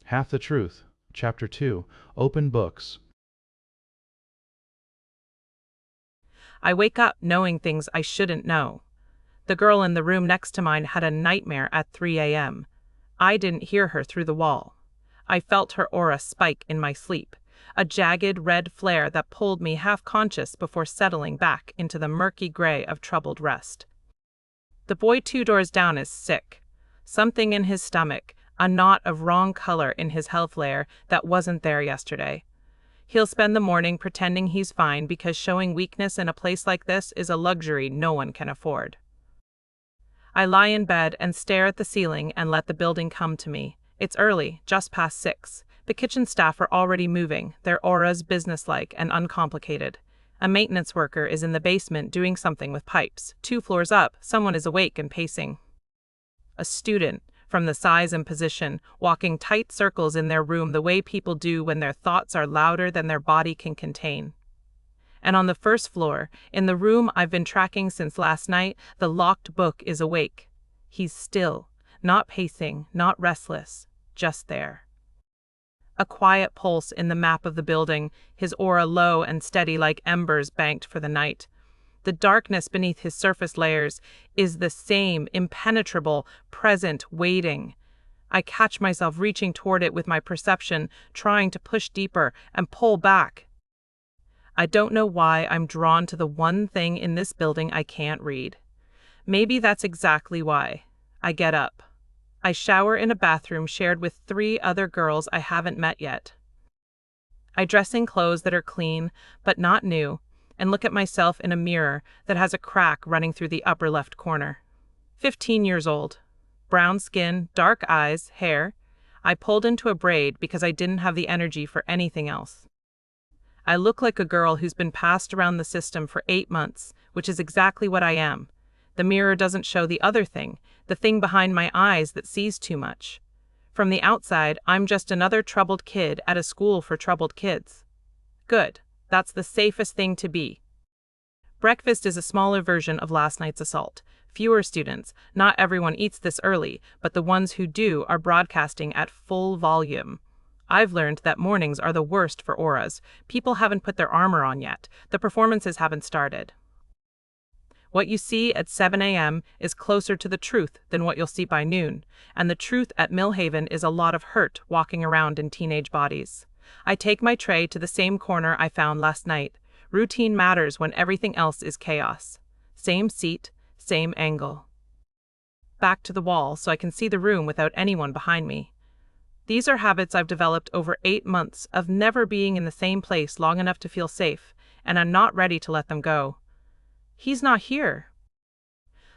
Half the Truth, Chapter 2, Open Books. I wake up knowing things I shouldn't know. The girl in the room next to mine had a nightmare at 3 a.m. I didn't hear her through the wall. I felt her aura spike in my sleep, a jagged red flare that pulled me half-conscious before settling back into the murky gray of troubled rest. The boy 2 doors down is sick. Something in his stomach, a knot of wrong color in his health layer that wasn't there yesterday. He'll spend the morning pretending he's fine because showing weakness in a place like this is a luxury no one can afford. I lie in bed and stare at the ceiling and let the building come to me. It's early, just past 6. The kitchen staff are already moving, their auras businesslike and uncomplicated. A maintenance worker is in the basement doing something with pipes. 2 floors up, someone is awake and pacing. A student, from the size and position, walking tight circles in their room the way people do when their thoughts are louder than their body can contain. And on the first floor, in the room I've been tracking since last night, the locked book is awake. He's still, not pacing, not restless, just there. A quiet pulse in the map of the building, his aura low and steady like embers banked for the night. The darkness beneath his surface layers is the same, impenetrable, present, waiting. I catch myself reaching toward it with my perception, trying to push deeper and pull back. I don't know why I'm drawn to the one thing in this building I can't read. Maybe that's exactly why. I get up. I shower in a bathroom shared with 3 other girls I haven't met yet. I dress in clothes that are clean, but not new, and look at myself in a mirror that has a crack running through the upper left corner. 15 years old. Brown skin, dark eyes, hair. I pulled into a braid because I didn't have the energy for anything else. I look like a girl who's been passed around the system for 8 months, which is exactly what I am. The mirror doesn't show the other thing, the thing behind my eyes that sees too much. From the outside, I'm just another troubled kid at a school for troubled kids. Good. That's the safest thing to be. Breakfast is a smaller version of last night's assault. Fewer students. Not everyone eats this early, but the ones who do are broadcasting at full volume. I've learned that mornings are the worst for auras. People haven't put their armor on yet. The performances haven't started. What you see at 7 a.m. is closer to the truth than what you'll see by noon, and the truth at Millhaven is a lot of hurt walking around in teenage bodies. I take my tray to the same corner I found last night. Routine matters when everything else is chaos. Same seat, same angle. Back to the wall so I can see the room without anyone behind me. These are habits I've developed over 8 months of never being in the same place long enough to feel safe, and I'm not ready to let them go. He's not here.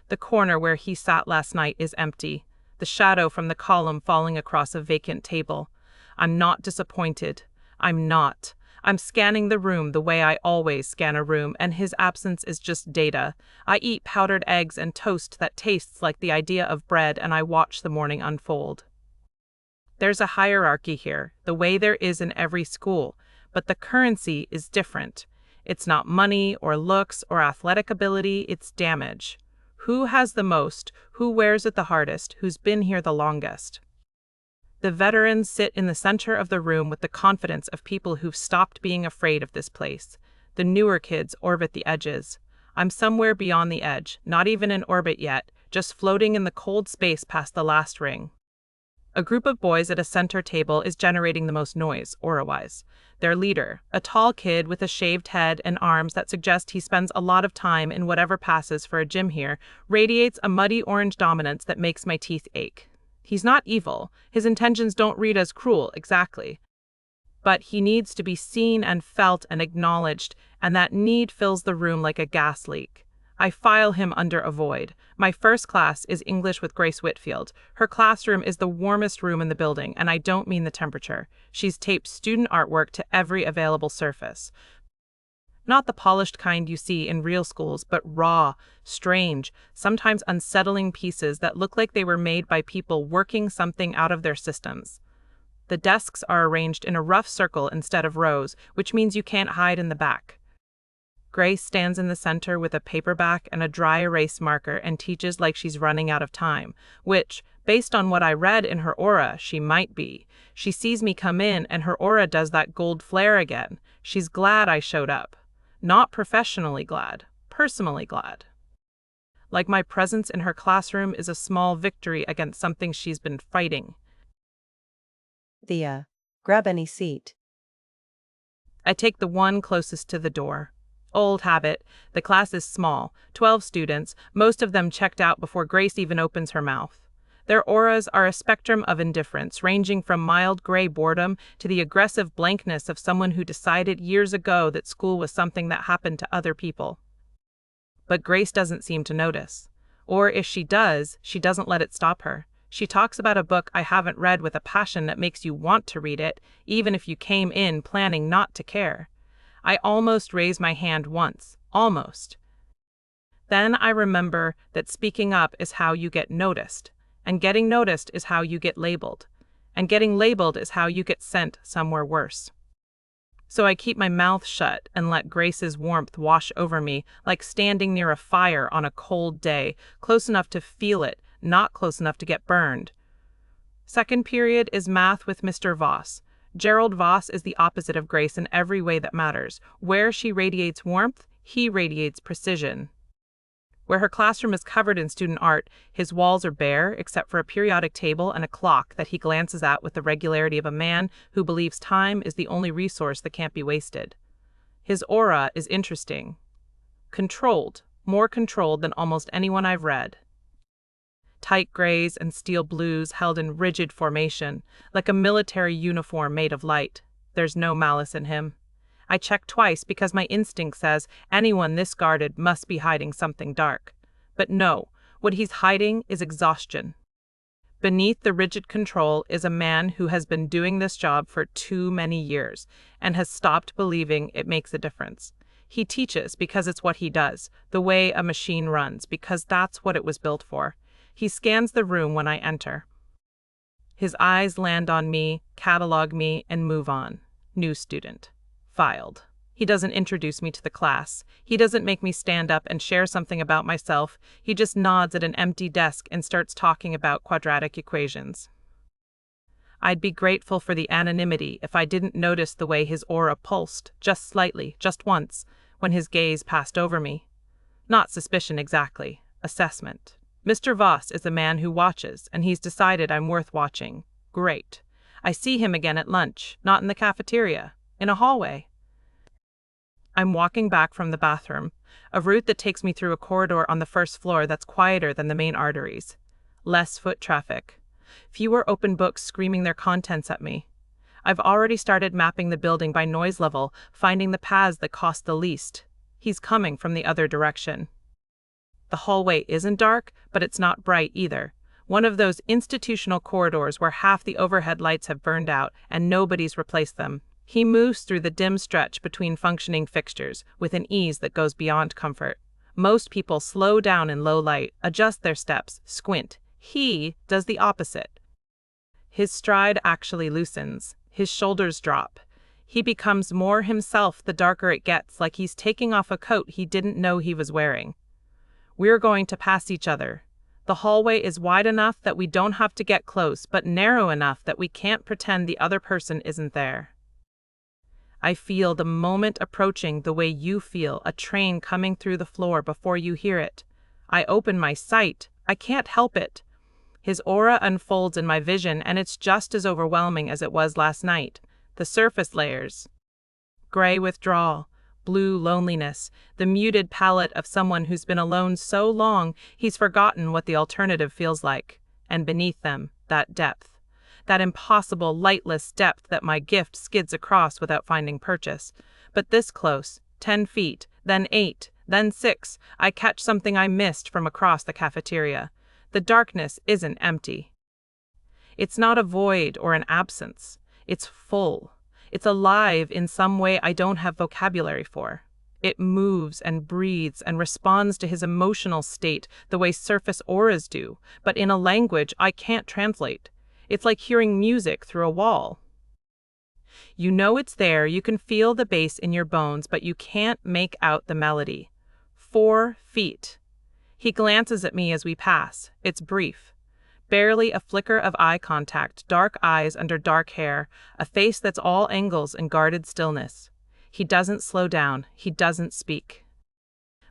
The corner where he sat last night is empty, the shadow from the column falling across a vacant table. I'm not disappointed. I'm not. I'm scanning the room the way I always scan a room, and his absence is just data. I eat powdered eggs and toast that tastes like the idea of bread, and I watch the morning unfold. There's a hierarchy here, the way there is in every school, but the currency is different. It's not money or looks or athletic ability, it's damage. Who has the most? Who wears it the hardest? Who's been here the longest? The veterans sit in the center of the room with the confidence of people who've stopped being afraid of this place. The newer kids orbit the edges. I'm somewhere beyond the edge, not even in orbit yet, just floating in the cold space past the last ring. A group of boys at a center table is generating the most noise, aura-wise. Their leader, a tall kid with a shaved head and arms that suggest he spends a lot of time in whatever passes for a gym here, radiates a muddy orange dominance that makes my teeth ache. He's not evil. His intentions don't read as cruel, exactly. But he needs to be seen and felt and acknowledged, and that need fills the room like a gas leak. I file him under a void. My first class is English with Grace Whitfield. Her classroom is the warmest room in the building, and I don't mean the temperature. She's taped student artwork to every available surface. Not the polished kind you see in real schools, but raw, strange, sometimes unsettling pieces that look like they were made by people working something out of their systems. The desks are arranged in a rough circle instead of rows, which means you can't hide in the back. Grace stands in the center with a paperback and a dry erase marker and teaches like she's running out of time, which, based on what I read in her aura, she might be. She sees me come in and her aura does that gold flare again. She's glad I showed up. Not professionally glad, personally glad. Like my presence in her classroom is a small victory against something she's been fighting. Thea, grab any seat. I take the one closest to the door. Old habit, the class is small, 12 students, most of them checked out before Grace even opens her mouth. Their auras are a spectrum of indifference, ranging from mild gray boredom to the aggressive blankness of someone who decided years ago that school was something that happened to other people. But Grace doesn't seem to notice. Or if she does, she doesn't let it stop her. She talks about a book I haven't read with a passion that makes you want to read it, even if you came in planning not to care. I almost raise my hand once. Almost. Then I remember that speaking up is how you get noticed, and getting noticed is how you get labeled, and getting labeled is how you get sent somewhere worse. So I keep my mouth shut and let Grace's warmth wash over me like standing near a fire on a cold day, close enough to feel it, not close enough to get burned. Second period is math with Mr. Voss. Gerald Voss is the opposite of Grace in every way that matters. Where she radiates warmth, he radiates precision. Where her classroom is covered in student art, his walls are bare except for a periodic table and a clock that he glances at with the regularity of a man who believes time is the only resource that can't be wasted. His aura is interesting. Controlled, more controlled than almost anyone I've read. Tight grays and steel blues held in rigid formation, like a military uniform made of light. There's no malice in him. I check twice because my instinct says anyone this guarded must be hiding something dark. But no, what he's hiding is exhaustion. Beneath the rigid control is a man who has been doing this job for too many years and has stopped believing it makes a difference. He teaches because it's what he does, the way a machine runs, because that's what it was built for. He scans the room when I enter. His eyes land on me, catalog me, and move on. New student. Filed. He doesn't introduce me to the class. He doesn't make me stand up and share something about myself. He just nods at an empty desk and starts talking about quadratic equations. I'd be grateful for the anonymity if I didn't notice the way his aura pulsed, just slightly, just once, when his gaze passed over me. Not suspicion exactly. Assessment. Mr. Voss is a man who watches, and he's decided I'm worth watching. Great. I see him again at lunch, not in the cafeteria, in a hallway. I'm walking back from the bathroom, a route that takes me through a corridor on the first floor that's quieter than the main arteries. Less foot traffic. Fewer open books screaming their contents at me. I've already started mapping the building by noise level, finding the paths that cost the least. He's coming from the other direction. The hallway isn't dark, but it's not bright either. One of those institutional corridors where half the overhead lights have burned out and nobody's replaced them. He moves through the dim stretch between functioning fixtures with an ease that goes beyond comfort. Most people slow down in low light, adjust their steps, squint. He does the opposite. His stride actually loosens. His shoulders drop. He becomes more himself the darker it gets, like he's taking off a coat he didn't know he was wearing. We're going to pass each other. The hallway is wide enough that we don't have to get close, but narrow enough that we can't pretend the other person isn't there. I feel the moment approaching the way you feel a train coming through the floor before you hear it. I open my sight. I can't help it. His aura unfolds in my vision, and it's just as overwhelming as it was last night. The surface layers. Gray withdrawal. Blue loneliness, the muted palette of someone who's been alone so long he's forgotten what the alternative feels like. And beneath them, that depth. That impossible, lightless depth that my gift skids across without finding purchase. But this close, 10 feet, then 8, then 6, I catch something I missed from across the cafeteria. The darkness isn't empty. It's not a void or an absence. It's full. It's alive in some way I don't have vocabulary for. It moves and breathes and responds to his emotional state the way surface auras do, but in a language I can't translate. It's like hearing music through a wall. You know it's there, you can feel the bass in your bones, but you can't make out the melody. 4 feet. He glances at me as we pass. It's brief. Barely a flicker of eye contact, dark eyes under dark hair, a face that's all angles and guarded stillness. He doesn't slow down. He doesn't speak.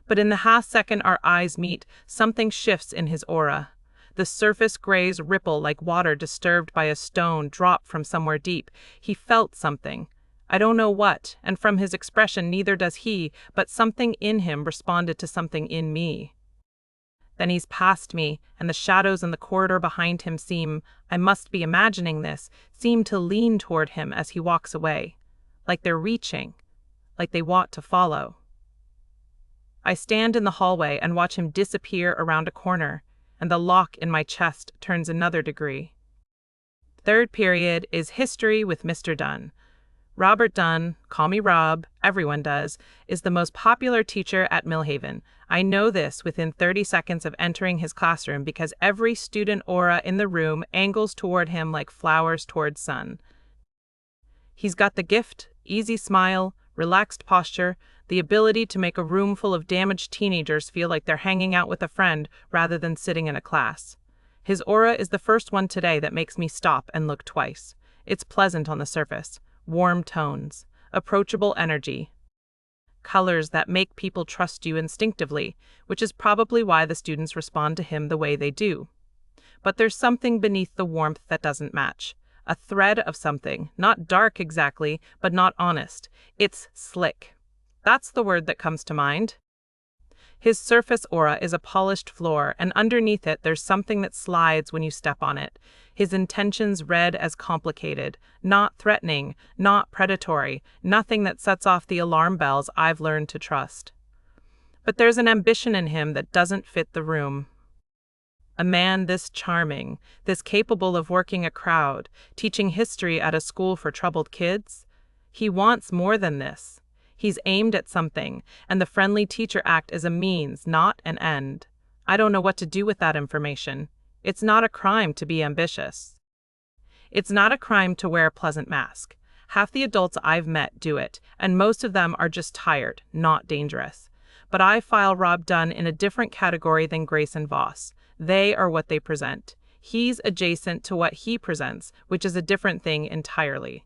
But in the half second our eyes meet, something shifts in his aura. The surface grays ripple like water disturbed by a stone dropped from somewhere deep. He felt something. I don't know what, and from his expression neither does he, but something in him responded to something in me. Then he's past me, and the shadows in the corridor behind him seem, I must be imagining this, seem to lean toward him as he walks away. Like they're reaching. Like they want to follow. I stand in the hallway and watch him disappear around a corner, and the lock in my chest turns another degree. Third period is History with Mr. Dunn. Robert Dunn, call me Rob, everyone does, is the most popular teacher at Millhaven. I know this within 30 seconds of entering his classroom because every student aura in the room angles toward him like flowers toward sun. He's got the gift, easy smile, relaxed posture, the ability to make a room full of damaged teenagers feel like they're hanging out with a friend rather than sitting in a class. His aura is the first one today that makes me stop and look twice. It's pleasant on the surface. Warm tones, approachable energy, colors that make people trust you instinctively, which is probably why the students respond to him the way they do. But there's something beneath the warmth that doesn't match. A thread of something, not dark exactly, but not honest. It's slick. That's the word that comes to mind. His surface aura is a polished floor, and underneath it there's something that slides when you step on it. His intentions read as complicated, not threatening, not predatory, nothing that sets off the alarm bells I've learned to trust. But there's an ambition in him that doesn't fit the room. A man this charming, this capable of working a crowd, teaching history at a school for troubled kids? He wants more than this. He's aimed at something, and the friendly teacher act is a means, not an end. I don't know what to do with that information. It's not a crime to be ambitious. It's not a crime to wear a pleasant mask. Half the adults I've met do it, and most of them are just tired, not dangerous. But I file Rob Dunn in a different category than Grace and Voss. They are what they present. He's adjacent to what he presents, which is a different thing entirely.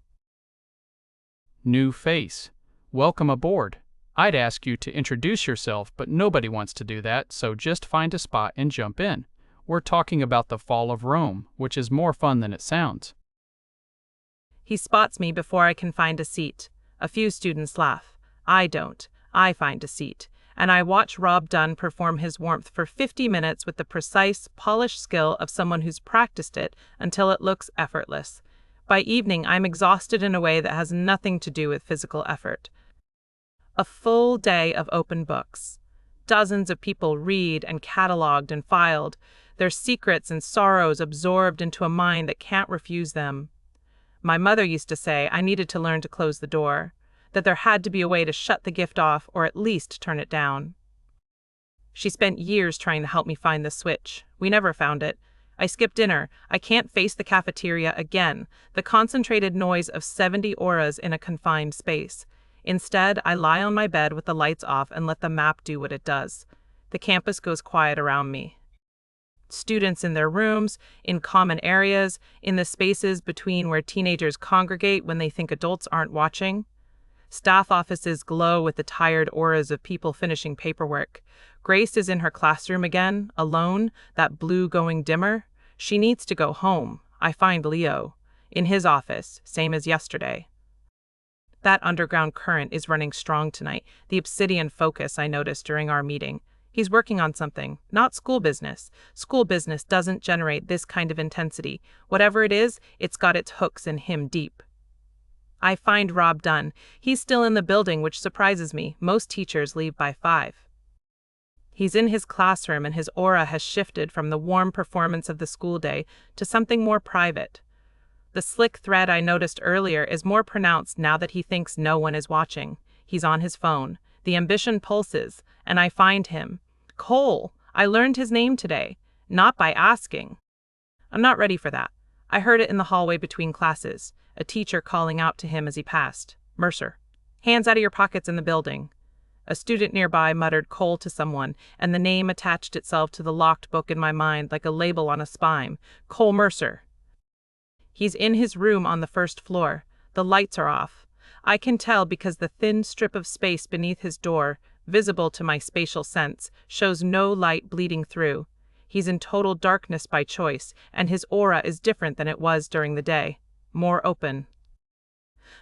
New face. Welcome aboard. I'd ask you to introduce yourself, but nobody wants to do that, so just find a spot and jump in. We're talking about the fall of Rome, which is more fun than it sounds. He spots me before I can find a seat. A few students laugh. I don't. I find a seat. And I watch Rob Dunn perform his warmth for 50 minutes with the precise, polished skill of someone who's practiced it until it looks effortless. By evening, I'm exhausted in a way that has nothing to do with physical effort. A full day of open books. Dozens of people read and cataloged and filed, their secrets and sorrows absorbed into a mind that can't refuse them. My mother used to say I needed to learn to close the door, that there had to be a way to shut the gift off or at least turn it down. She spent years trying to help me find the switch. We never found it. I skipped dinner. I can't face the cafeteria again, the concentrated noise of 70 auras in a confined space. Instead, I lie on my bed with the lights off and let the map do what it does. The campus goes quiet around me. Students in their rooms, in common areas, in the spaces between where teenagers congregate when they think adults aren't watching. Staff offices glow with the tired auras of people finishing paperwork. Grace is in her classroom again, alone, that blue going dimmer. She needs to go home. I find Leo. In his office, same as yesterday. That underground current is running strong tonight, the obsidian focus I noticed during our meeting. He's working on something, not school business. School business doesn't generate this kind of intensity. Whatever it is, it's got its hooks in him deep. I find Rob Dunn. He's still in the building, which surprises me. Most teachers leave by 5. He's in his classroom and his aura has shifted from the warm performance of the school day to something more private. The slick thread I noticed earlier is more pronounced now that he thinks no one is watching. He's on his phone. The ambition pulses, and I find him. Cole. I learned his name today, not by asking. I'm not ready for that. I heard it in the hallway between classes. a teacher calling out to him as he passed. "Mercer, hands out of your pockets in the building." A student nearby muttered Cole to someone, and the name attached itself to the locked book in my mind like a label on a spine. Cole Mercer. He's in his room on the first floor. The lights are off. I can tell because the thin strip of space beneath his door, visible to my spatial sense, shows no light bleeding through. He's in total darkness by choice, and his aura is different than it was during the day. More open.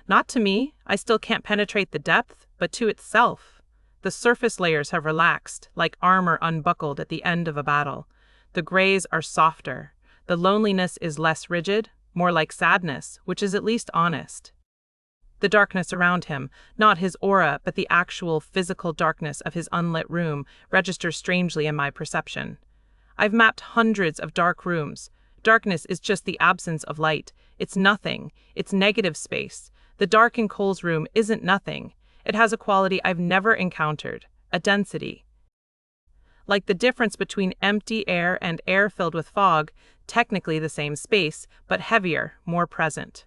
Not to me, I still can't penetrate the depth, but to itself. The surface layers have relaxed, like armor unbuckled at the end of a battle. The grays are softer. The loneliness is less rigid, more like sadness, which is at least honest. The darkness around him, not his aura, but the actual physical darkness of his unlit room, registers strangely in my perception. I've mapped hundreds of dark rooms. Darkness is just the absence of light. It's nothing. It's negative space. The dark in Cole's room isn't nothing. It has a quality I've never encountered, a density. Like the difference between empty air and air filled with fog, technically the same space, but heavier, more present.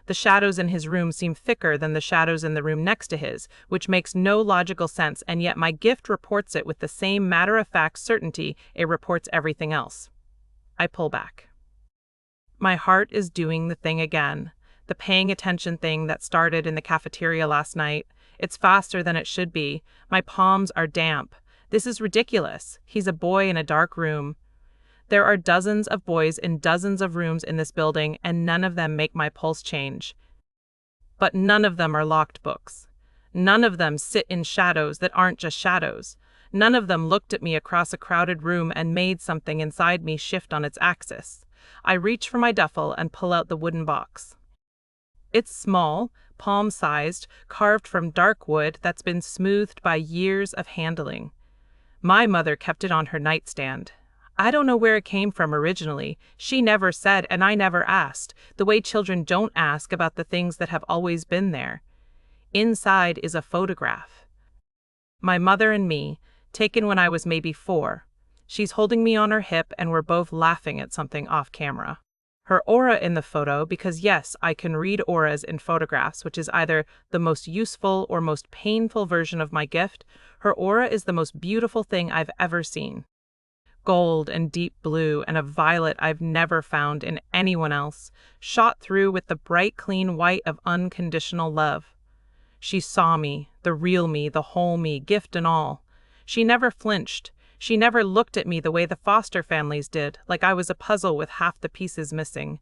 The shadows in his room seem thicker than the shadows in the room next to his, which makes no logical sense, and yet my gift reports it with the same matter-of-fact certainty it reports everything else. I pull back. My heart is doing the thing again. The paying attention thing that started in the cafeteria last night. It's faster than it should be. My palms are damp. This is ridiculous. He's a boy in a dark room. There are dozens of boys in dozens of rooms in this building, and none of them make my pulse change. But none of them are locked books. None of them sit in shadows that aren't just shadows. None of them looked at me across a crowded room and made something inside me shift on its axis. I reach for my duffel and pull out the wooden box. It's small, palm-sized, carved from dark wood that's been smoothed by years of handling. My mother kept it on her nightstand. I don't know where it came from originally. She never said, and I never asked, the way children don't ask about the things that have always been there. Inside is a photograph. My mother and me, taken when I was maybe 4. She's holding me on her hip and we're both laughing at something off camera. Her aura in the photo, because yes, I can read auras in photographs, which is either the most useful or most painful version of my gift. Her aura is the most beautiful thing I've ever seen. Gold and deep blue and a violet I've never found in anyone else, shot through with the bright clean white of unconditional love. She saw me, the real me, the whole me, gift and all. She never flinched. She never looked at me the way the foster families did, like I was a puzzle with half the pieces missing.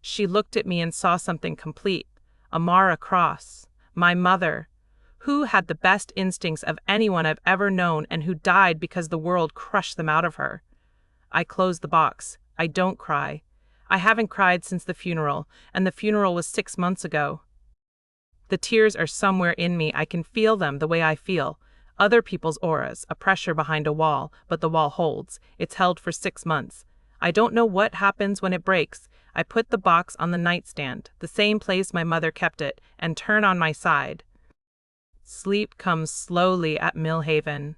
She looked at me and saw something complete. Amara Cross, my mother, who had the best instincts of anyone I've ever known and who died because the world crushed them out of her. I close the box. I don't cry. I haven't cried since the funeral, and the funeral was 6 months ago. The tears are somewhere in me. I can feel them the way I feel. Other people's auras, a pressure behind a wall, but the wall holds. It's held for 6 months. I don't know what happens when it breaks. I put the box on the nightstand, the same place my mother kept it, and turn on my side. Sleep comes slowly at Millhaven.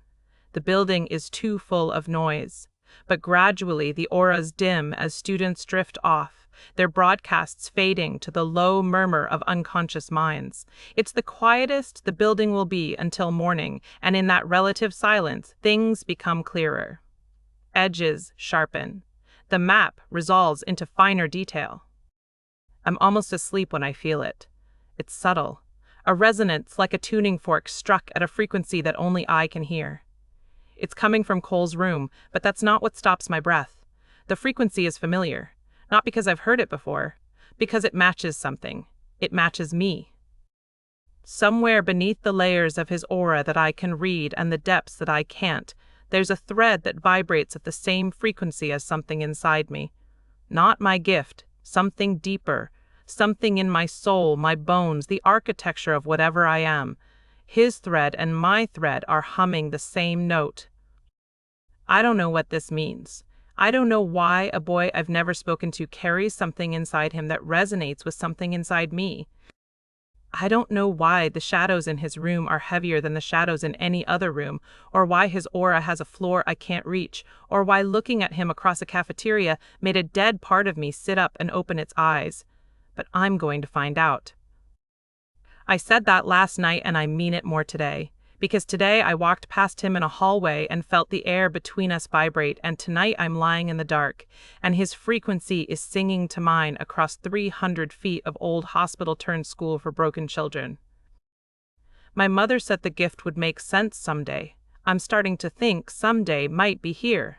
The building is too full of noise. But gradually the auras dim as students drift off, their broadcasts fading to the low murmur of unconscious minds. It's the quietest the building will be until morning, and in that relative silence, things become clearer. Edges sharpen. The map resolves into finer detail. I'm almost asleep when I feel it. It's subtle. A resonance like a tuning fork struck at a frequency that only I can hear. It's coming from Cole's room, but that's not what stops my breath. The frequency is familiar. Not because I've heard it before, because it matches something. It matches me. Somewhere beneath the layers of his aura that I can read and the depths that I can't, there's a thread that vibrates at the same frequency as something inside me. Not my gift, something deeper, something in my soul, my bones, the architecture of whatever I am. His thread and my thread are humming the same note. I don't know what this means. I don't know why a boy I've never spoken to carries something inside him that resonates with something inside me. I don't know why the shadows in his room are heavier than the shadows in any other room, or why his aura has a floor I can't reach, or why looking at him across a cafeteria made a dead part of me sit up and open its eyes. but I'm going to find out. I said that last night and I mean it more today. Because today I walked past him in a hallway and felt the air between us vibrate, and tonight I'm lying in the dark, and his frequency is singing to mine across 300 feet of old hospital-turned-school for broken children. My mother said the gift would make sense someday. I'm starting to think someday might be here.